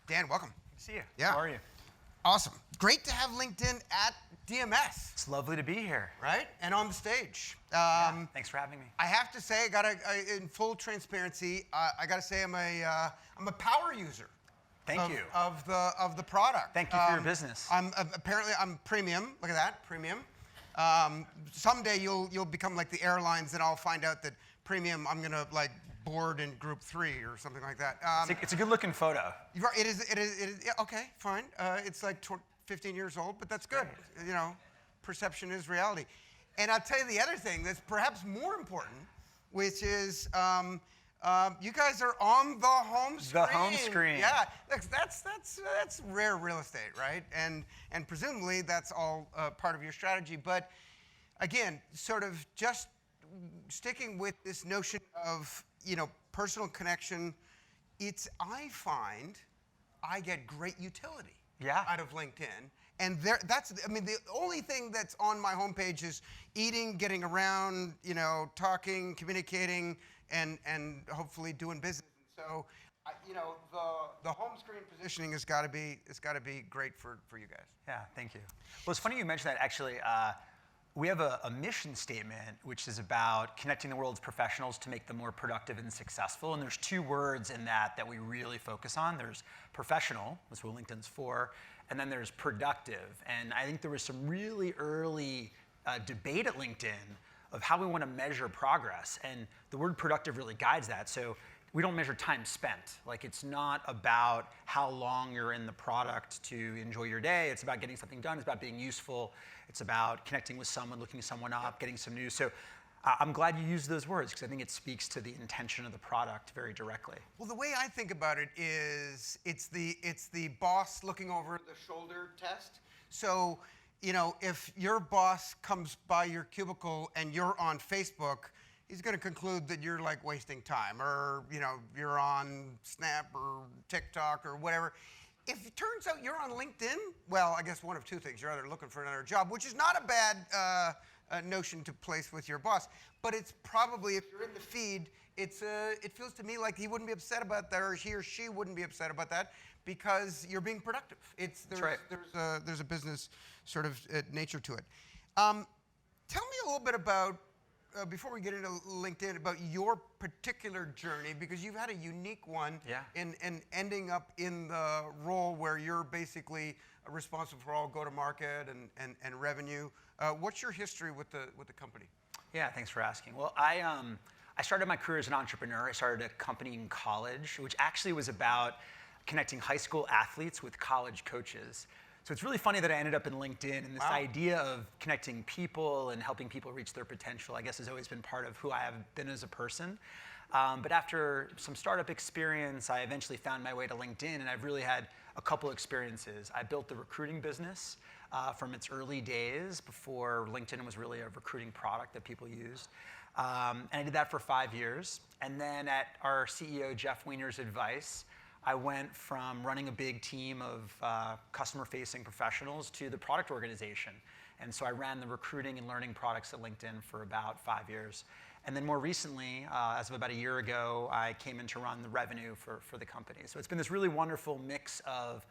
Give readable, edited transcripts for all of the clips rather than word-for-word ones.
Dan, welcome. Good to see you. Yeah. How are you? Awesome. Great to have LinkedIn at DMS. It's lovely to be here. Right? And on the stage. Thanks for having me. I have to say, in full transparency, I got to say I'm a power user. Thank you. Of the product. Thank you for your business. I'm premium. Look at that, premium. Someday you'll become like the airlines, and I'll find out that premium I'm gonna like board in group 3 or something like that. It's a good-looking photo. It is. Yeah, okay, fine. It's like 15 years old, but that's good. Great. You know, perception is reality. And I'll tell you the other thing that's perhaps more important, which is you guys are on the home screen. The home screen. Yeah, that's rare real estate, right? And presumably that's all part of your strategy. But again, sort of just sticking with this notion of personal connection, I find I get great utility out of LinkedIn. And the only thing that's on my homepage is eating, getting around, talking, communicating, and hopefully doing business. So, the home screen positioning has got to be great for you guys. Yeah, thank you. Well, it's funny you mentioned that. Actually, we have a mission statement which is about connecting the world's professionals to make them more productive and successful. And there's 2 words in that we really focus on. There's professional, that's what LinkedIn's for, and then there's productive. And I think there was some really early debate at LinkedIn of how we want to measure progress. And the word productive really guides that. So we don't measure time spent. Like, it's not about how long you're in the product to enjoy your day. It's about getting something done. It's about being useful. It's about connecting with someone, looking someone up, getting some news. So I'm glad you used those words, because I think it speaks to the intention of the product very directly. Well, the way I think about it is it's the boss looking over the shoulder test. So, if your boss comes by your cubicle and you're on Facebook, he's going to conclude that you're like wasting time, or you're on Snap or TikTok or whatever. If it turns out you're on LinkedIn, well, I guess one of 2 things: you're either looking for another job, which is not a bad notion to place with your boss, but it's probably, if you're in the feed, it feels to me like he wouldn't be upset about that, or he or she wouldn't be upset about that, because you're being productive. That's right. There's a business sort of nature to it. Tell me a little bit about, before we get into LinkedIn, about your particular journey, because you've had a unique one in ending up in the role where you're basically responsible for all go-to-market and revenue. What's your history with the company? Yeah, thanks for asking. Well, I started my career as an entrepreneur. I started a company in college, which actually was about connecting high school athletes with college coaches. So it's really funny that I ended up in LinkedIn, and this idea of connecting people and helping people reach their potential, I guess, has always been part of who I have been as a person. But after some startup experience, I eventually found my way to LinkedIn, and I've really had a couple experiences. I built the recruiting business from its early days, before LinkedIn was really a recruiting product that people used. And I did that for 5 years. And then at our CEO, Jeff Weiner's advice, I went from running a big team of customer-facing professionals to the product organization. And so I ran the recruiting and learning products at LinkedIn for about 5 years. And then more recently, as of about a year ago, I came in to run the revenue for the company. So it's been this really wonderful mix of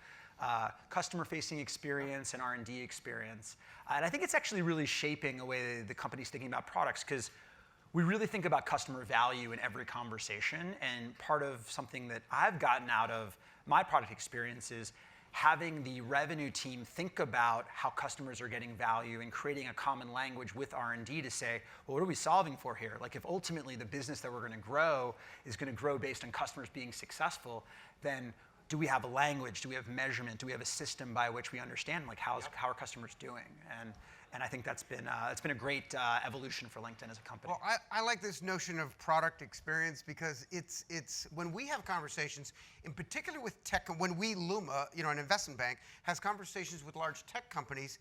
customer-facing experience and R&D experience. And I think it's actually really shaping the way the company's thinking about products, because we really think about customer value in every conversation. And part of something that I've gotten out of my product experience is having the revenue team think about how customers are getting value and creating a common language with R&D to say, well, what are we solving for here? Like, if ultimately the business that we're going to grow is going to grow based on customers being successful, then do we have a language? Do we have measurement? Do we have a system by which we understand, like, how are customers doing? And I think that's been it's been a great evolution for LinkedIn as a company. Well, I like this notion of product experience, because it's when we have conversations, in particular with tech, when we, LUMA, an investment bank, has conversations with large tech companies,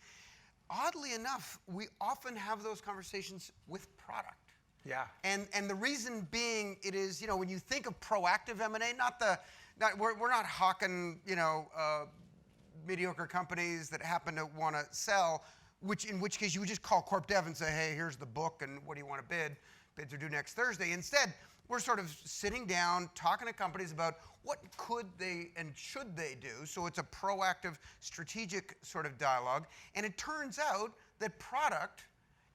oddly enough, we often have those conversations with product. Yeah. And the reason being, it is, when you think of proactive M&A, we're not hawking, mediocre companies that happen to want to sell, in which case you would just call corp dev and say, hey, here's the book, and what do you want to bid? Bids are due next Thursday. Instead, we're sort of sitting down, talking to companies about what could they and should they do. So it's a proactive, strategic sort of dialogue. And it turns out that product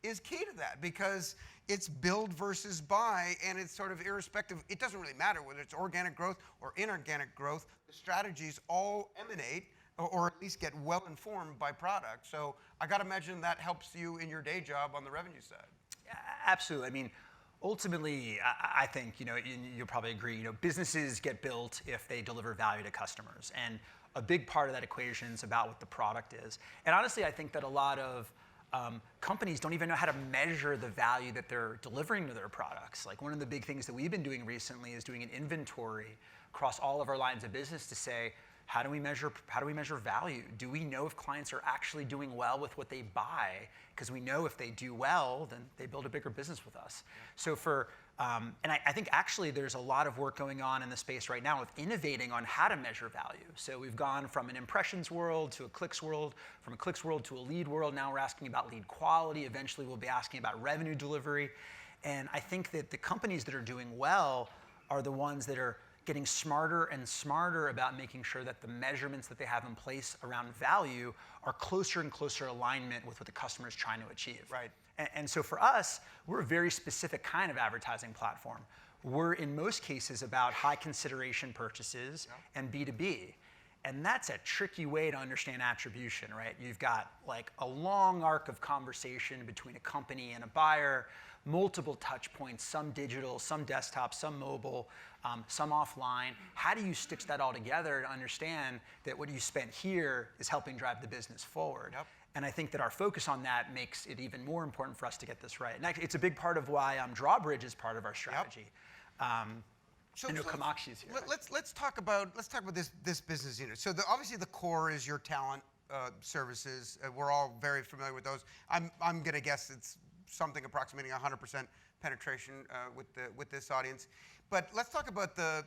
is key to that, because it's build versus buy, and it's sort of irrespective. It doesn't really matter whether it's organic growth or inorganic growth. The strategies all emanate, or at least get well informed by product. So I got to imagine that helps you in your day job on the revenue side. Yeah, absolutely. I mean, ultimately, I think, you'll probably agree, businesses get built if they deliver value to customers. And a big part of that equation is about what the product is. And honestly, I think that a lot of companies don't even know how to measure the value that they're delivering to their products. Like, one of the big things that we've been doing recently is doing an inventory across all of our lines of business to say, how do we measure value? Do we know if clients are actually doing well with what they buy? Because we know if they do well, then they build a bigger business with us. So and I think actually there's a lot of work going on in the space right now with innovating on how to measure value. So we've gone from an impressions world to a clicks world, from a clicks world to a lead world. Now we're asking about lead quality. Eventually we'll be asking about revenue delivery. And I think that the companies that are doing well are the ones that are getting smarter and smarter about making sure that the measurements that they have in place around value are closer and closer alignment with what the customer is trying to achieve. Right. And so for us, we're a very specific kind of advertising platform. We're in most cases about high consideration purchases and B2B. And that's a tricky way to understand attribution, right? You've got like a long arc of conversation between a company and a buyer, multiple touch points, some digital, some desktop, some mobile, some offline. How do you stitch that all together to understand that what you spent here is helping drive the business forward? Yep. And I think that our focus on that makes it even more important for us to get this right. And actually, it's a big part of why Drawbridge is part of our strategy. Yep. I know Kamakshi's here. Let's talk about this business unit. So obviously the core is your talent services. We're all very familiar with those. I'm going to guess it's something approximating 100% penetration with this audience. But let's talk about the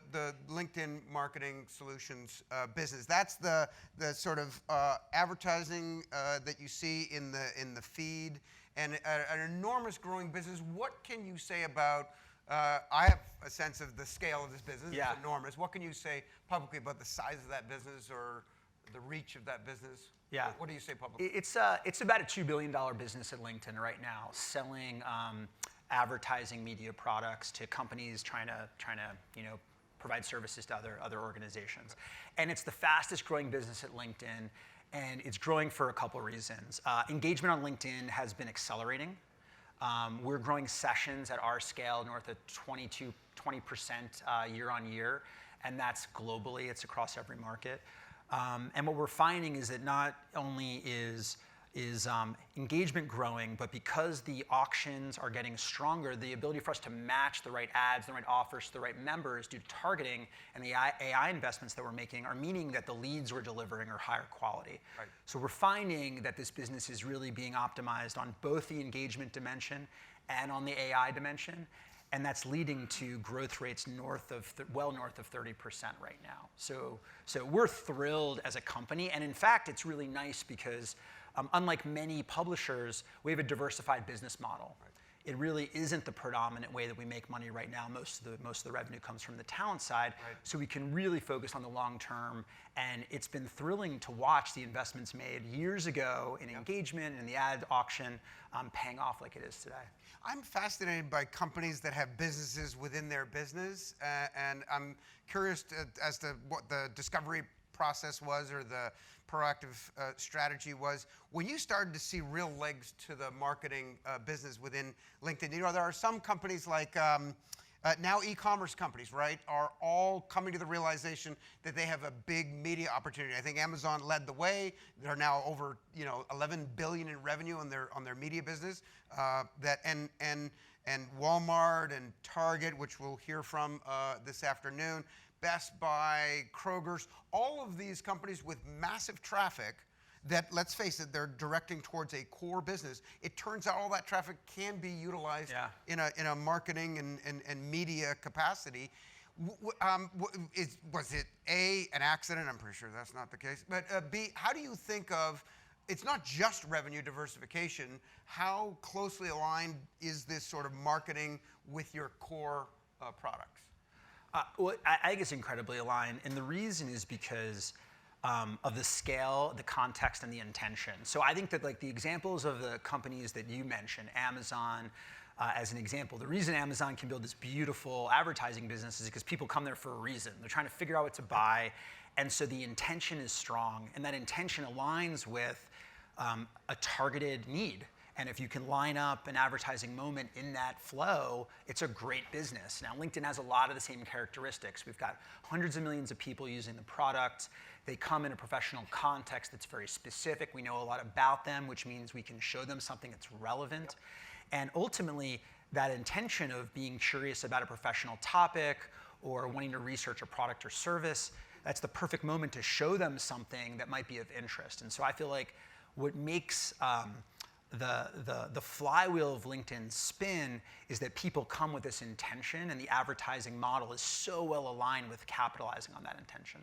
LinkedIn marketing solutions business. That's the sort of advertising that you see in the feed, and an enormous growing business. What can you say about? I have a sense of the scale of this business. Yeah. It's enormous. What can you say publicly about the size of that business or the reach of that business? Yeah. What do you say publicly? It's about a $2 billion business at LinkedIn right now, selling advertising media products to companies trying to provide services to other organizations. And it's the fastest growing business at LinkedIn, and it's growing for a couple reasons. Engagement on LinkedIn has been accelerating. We're growing sessions at our scale north of 20% year on year, and that's globally. It's across every market. And what we're finding is that not only is engagement growing, but because the auctions are getting stronger, the ability for us to match the right ads, the right offers to the right members due to targeting and the AI investments that we're making are meaning that the leads we're delivering are higher quality. Right. So we're finding that this business is really being optimized on both the engagement dimension and on the AI dimension. And that's leading to growth rates well north of 30% right now. So we're thrilled as a company. And in fact, it's really nice because unlike many publishers, we have a diversified business model. Right. It really isn't the predominant way that we make money right now. Most of the revenue comes from the talent side. Right. So we can really focus on the long term. And it's been thrilling to watch the investments made years ago in engagement and the ad auction paying off like it is today. I'm fascinated by companies that have businesses within their business, and I'm curious as to what the discovery process was or the proactive strategy was. When you started to see real legs to the marketing business within LinkedIn, there are some companies like now e-commerce companies, right, are all coming to the realization that they have a big media opportunity. I think Amazon led the way. They're now over 11 billion in revenue on their media business. And Walmart and Target, which we'll hear from this afternoon, Best Buy, Kroger's, all of these companies with massive traffic that, let's face it, they're directing towards a core business. It turns out all that traffic can be utilized in a marketing and media capacity. Was it A, an accident? I'm pretty sure that's not the case. But B, how do you think of, it's not just revenue diversification, how closely aligned is this sort of marketing with your core products? Well, I think it's incredibly aligned, and the reason is because of the scale, the context, and the intention. So I think that like the examples of the companies that you mentioned, Amazon, as an example, the reason Amazon can build this beautiful advertising business is because people come there for a reason. They're trying to figure out what to buy, and so the intention is strong, and that intention aligns with a targeted need. And if you can line up an advertising moment in that flow, it's a great business. Now, LinkedIn has a lot of the same characteristics. We've got hundreds of millions of people using the product. They come in a professional context that's very specific. We know a lot about them, which means we can show them something that's relevant. Yep. And ultimately, that intention of being curious about a professional topic or wanting to research a product or service, that's the perfect moment to show them something that might be of interest. And so I feel like what makes the flywheel of LinkedIn spin is that people come with this intention, and the advertising model is so well aligned with capitalizing on that intention.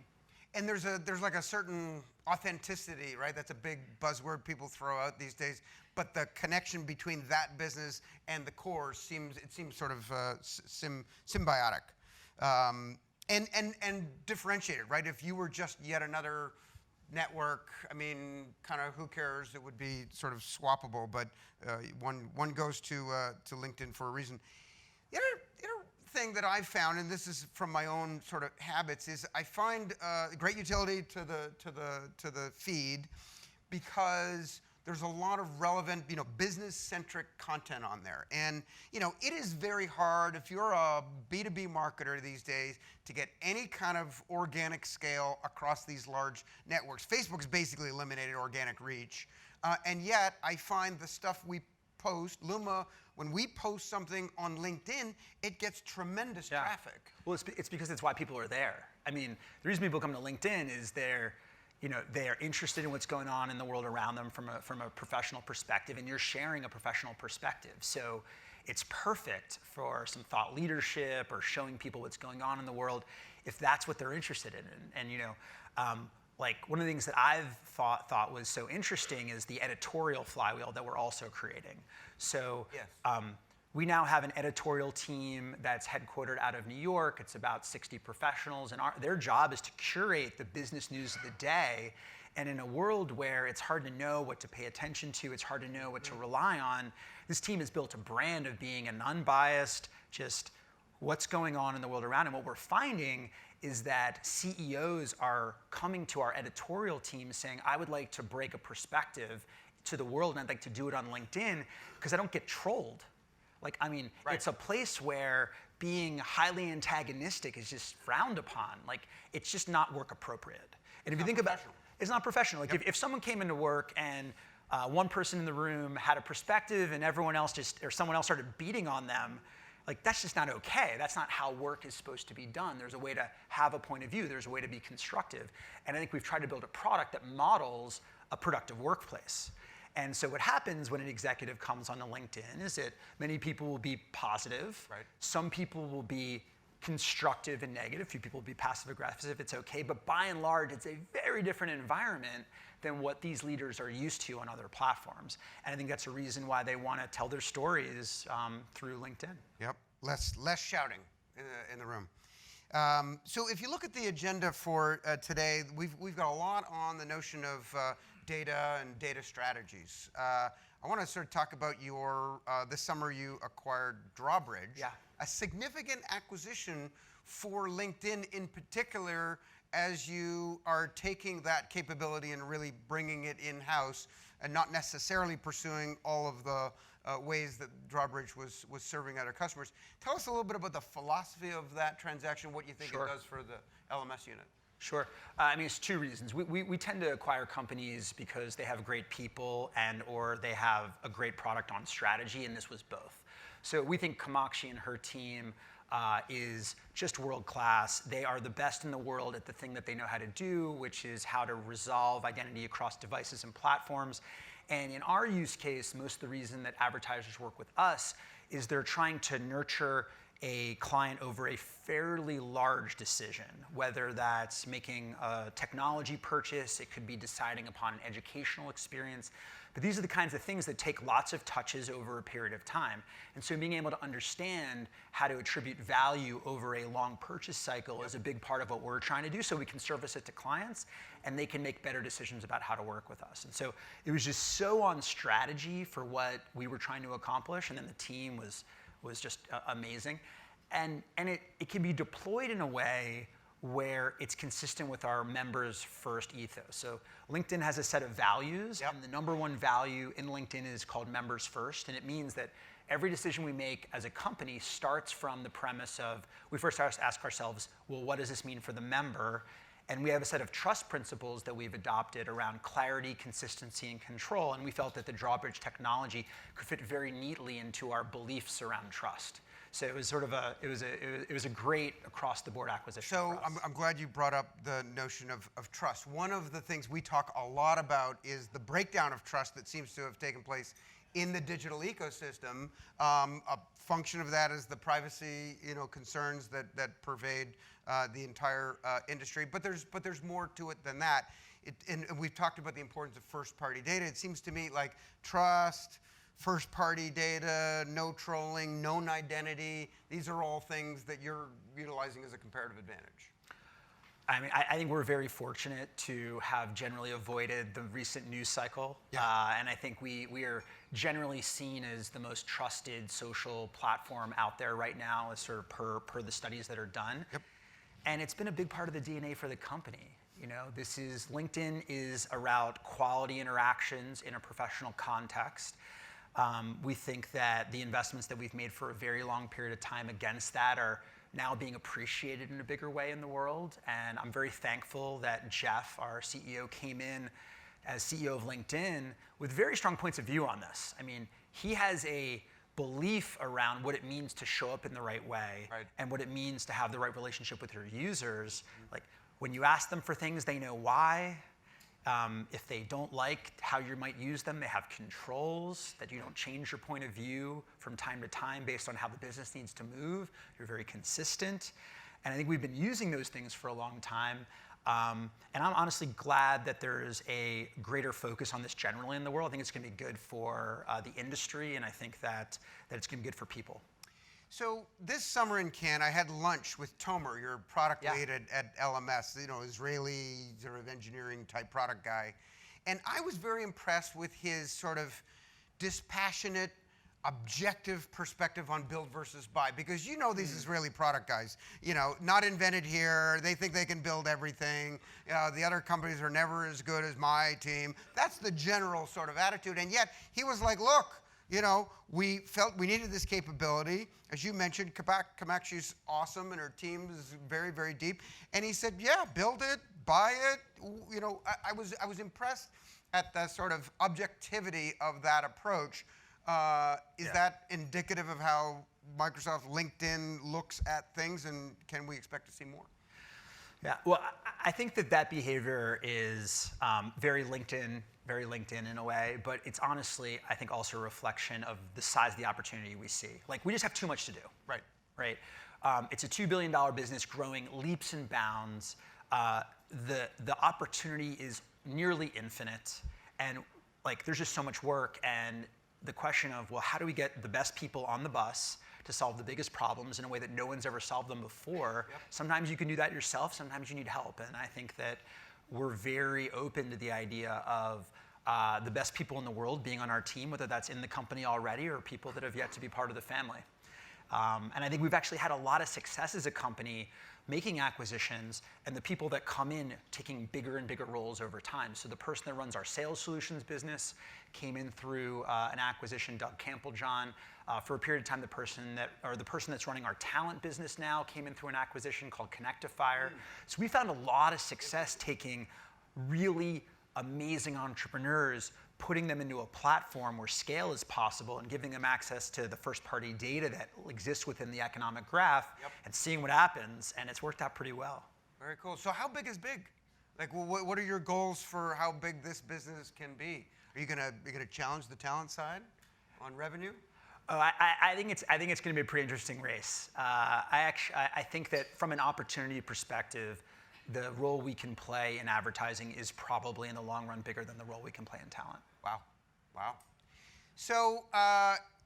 And there's like a certain authenticity, right? That's a big buzzword people throw out these days. But the connection between that business and the core seems sort of symbiotic and differentiated, right? If you were just yet another network, I mean, kind of who cares? It would be sort of swappable, but one goes to LinkedIn for a reason. The other thing that I've found, and this is from my own sort of habits, is I find great utility to the feed because there's a lot of relevant, business-centric content on there. And, it is very hard if you're a B2B marketer these days to get any kind of organic scale across these large networks. Facebook's basically eliminated organic reach. And yet, I find the stuff we post, LUMA, when we post something on LinkedIn, it gets tremendous traffic. Well, it's because it's why people are there. I mean, the reason people come to LinkedIn is they are interested in what's going on in the world around them from a professional perspective, and you're sharing a professional perspective. So it's perfect for some thought leadership or showing people what's going on in the world if that's what they're interested in. And like one of the things that I've thought was so interesting is the editorial flywheel that we're also creating. So yes. We now have an editorial team that's headquartered out of New York. It's about 60 professionals, and their job is to curate the business news of the day. And in a world where it's hard to know what to pay attention to, it's hard to know what to rely on, this team has built a brand of being an unbiased, just what's going on in the world around. And what we're finding is that CEOs are coming to our editorial team saying, I would like to break a perspective to the world, and I'd like to do it on LinkedIn because I don't get trolled. Like, I mean, right. It's a place where being highly antagonistic is just frowned upon. Like, it's just not work appropriate. And if you think about it, it's not professional. Like, if someone came into work and one person in the room had a perspective and everyone else someone else started beating on them, like, that's just not okay. That's not how work is supposed to be done. There's a way to have a point of view. There's a way to be constructive. And I think we've tried to build a product that models a productive workplace. And so what happens when an executive comes onto LinkedIn is that many people will be positive. Right. Some people will be constructive and negative. A few people will be passive aggressive. It's okay. But by and large, it's a very different environment than what these leaders are used to on other platforms. And I think that's a reason why they want to tell their stories through LinkedIn. Yep. Less shouting in the room. So if you look at the agenda for today, we've got a lot on the notion of data and data strategies. I want to sort of talk about this summer you acquired Drawbridge, a significant acquisition for LinkedIn in particular, as you are taking that capability and really bringing it in-house and not necessarily pursuing all of the ways that Drawbridge was serving other customers. Tell us a little bit about the philosophy of that transaction, what you think it does for the LMS unit. Sure. I mean, it's two reasons. We tend to acquire companies because they have great people or they have a great product on strategy, and this was both. So we think Kamakshi and her team is just world-class. They are the best in the world at the thing that they know how to do, which is how to resolve identity across devices and platforms. And in our use case, most of the reason that advertisers work with us is they're trying to nurture a client over a fairly large decision, whether that's making a technology purchase, it could be deciding upon an educational experience. But these are the kinds of things that take lots of touches over a period of time. And so being able to understand how to attribute value over a long purchase cycle is a big part of what we're trying to do, so we can service it to clients and they can make better decisions about how to work with us. And so it was just so on strategy for what we were trying to accomplish, and then the team was just amazing. And it can be deployed in a way where it's consistent with our members first ethos. So LinkedIn has a set of values, and the number one value in LinkedIn is called members first, and it means that every decision we make as a company starts from the premise of, we first ask ourselves, well, what does this mean for the member? And we have a set of trust principles that we've adopted around clarity, consistency, and control, and we felt that the Drawbridge technology could fit very neatly into our beliefs around trust. So it was sort of it was a great across the board acquisition. So for us. I'm glad you brought up the notion of trust. One of the things we talk a lot about is the breakdown of trust that seems to have taken place in the digital ecosystem. A function of that is the privacy, concerns that pervade the entire industry. But there's more to it than that. And we've talked about the importance of first-party data. It seems to me like trust, first-party data, no trolling, known identity. These are all things that you're utilizing as a comparative advantage. I mean, I think we're very fortunate to have generally avoided the recent news cycle. And I think we are generally seen as the most trusted social platform out there right now, as sort of per the studies that are done. And it's been a big part of the DNA for the company. LinkedIn is around quality interactions in a professional context. We think that the investments that we've made for a very long period of time against that are now being appreciated in a bigger way in the world. And I'm very thankful that Jeff, our CEO, came in as CEO of LinkedIn with very strong points of view on this. I mean, he has a belief around what it means to show up in the right way, and what it means to have the right relationship with your users. Like, when you ask them for things, they know why. If they don't like how you might use them, they have controls that you don't change your point of view from time to time based on how the business needs to move. You're very consistent. And I think we've been using those things for a long time. And I'm honestly glad that there is a greater focus on this generally in the world. I think it's going to be good for the industry, and I think that it's going to be good for people. So this summer in Cannes, I had lunch with Tomer, your product lead at LMS, Israeli sort of engineering type product guy. And I was very impressed with his sort of dispassionate, objective perspective on build versus buy, because these Israeli product guys, not invented here, they think they can build everything, the other companies are never as good as my team. That's the general sort of attitude, and yet he was like, look, we felt we needed this capability. As you mentioned, Kamakshi's awesome and her team is very, very deep. And he said, yeah, build it, buy it. I was impressed at the sort of objectivity of that approach. Is that indicative of how Microsoft LinkedIn looks at things, and can we expect to see more? Yeah, well, I think that behavior is very LinkedIn in a way, but it's honestly, I think, also a reflection of the size of the opportunity we see. Like, we just have too much to do. Right. It's a $2 billion business growing leaps and bounds. The opportunity is nearly infinite, and there's just so much work. And the question of, well, how do we get the best people on the bus to solve the biggest problems in a way that no one's ever solved them before? Sometimes you can do that yourself, sometimes you need help. And I think that we're very open to the idea of the best people in the world being on our team, whether that's in the company already or people that have yet to be part of the family. And I think we've actually had a lot of success as a company making acquisitions, and the people that come in taking bigger and bigger roles over time. So the person that runs our sales solutions business came in through an acquisition, Doug Campbell-John. For a period of time, the person that's running our talent business now came in through an acquisition called Connectifier. So we found a lot of success taking really amazing entrepreneurs, putting them into a platform where scale is possible, and giving them access to the first-party data that exists within the economic graph, and seeing what happens, and it's worked out pretty well. Very cool. So how big is big? Like, what are your goals for how big this business can be? Are you gonna challenge the talent side on revenue? Oh, I think it's going to be a pretty interesting race. I think that from an opportunity perspective, the role we can play in advertising is probably in the long run bigger than the role we can play in talent. Wow, wow. So,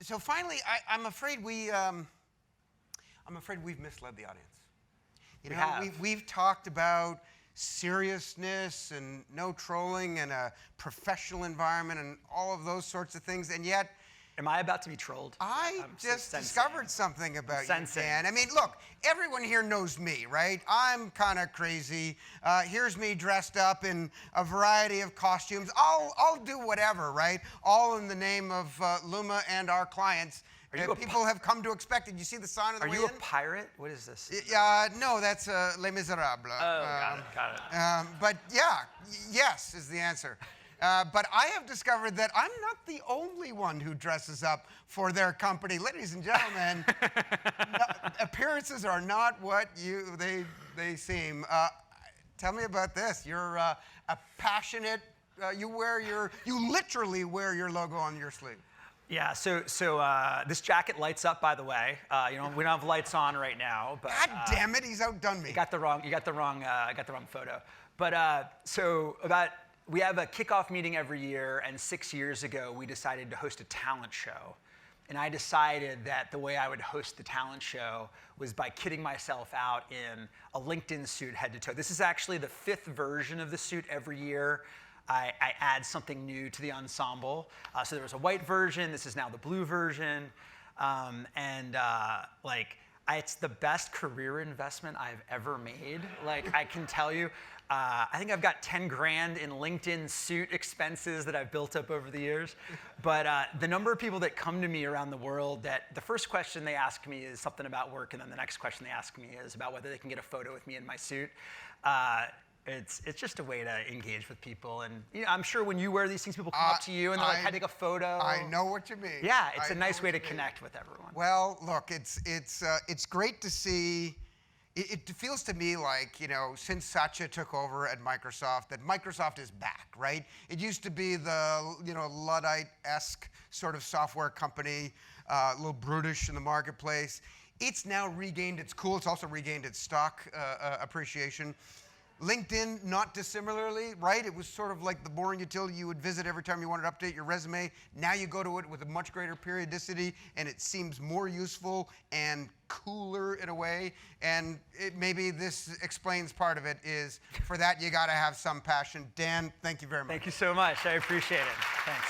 so finally, I'm afraid we've misled the audience. You know, we've talked about seriousness and no trolling and a professional environment and all of those sorts of things, and yet. Am I about to be trolled? I just discovered something about you, Dan. I mean, look, everyone here knows me, right? I'm kind of crazy. Here's me dressed up in a variety of costumes. I'll do whatever, right? All in the name of LUMA and our clients. People have come to expect it. You see the sign on the way in? Are you a pirate? What is this? No, that's Les Miserables. Oh, got it. But yeah, yes is the answer. But I have discovered that I'm not the only one who dresses up for their company. Ladies and gentlemen, appearances are not what they seem. Tell me about this. You're a passionate, you literally wear your logo on your sleeve. Yeah, so this jacket lights up, by the way. We don't have lights on right now, but God damn it, he's outdone me. You got the wrong photo. But we have a kickoff meeting every year, and 6 years ago we decided to host a talent show. And I decided that the way I would host the talent show was by kitting myself out in a LinkedIn suit head to toe. This is actually the 5th version of the suit every year. I add something new to the ensemble. So there was a white version. This is now the blue version. It's the best career investment I've ever made. Like, I can tell you, I think I've got 10 grand in LinkedIn suit expenses that I've built up over the years. But the number of people that come to me around the world that the first question they ask me is something about work, and then the next question they ask me is about whether they can get a photo with me in my suit. It's just a way to engage with people. And I'm sure when you wear these things, people come up to you and they're like, "Can I take a photo?" I know what you mean. Yeah, it's a nice way to connect with everyone. Well, look, it's great to see. It feels to me like, since Satya took over at Microsoft, that Microsoft is back, right? It used to be the, Luddite-esque sort of software company, a little brutish in the marketplace. It's now regained its cool. It's also regained its stock appreciation. LinkedIn, not dissimilarly, right? It was sort of like the boring utility you would visit every time you wanted to update your resume. Now you go to it with a much greater periodicity, and it seems more useful and cooler in a way. And maybe this explains part of it is, for that, you got to have some passion. Dan, thank you very much. Thank you so much. I appreciate it. Thanks.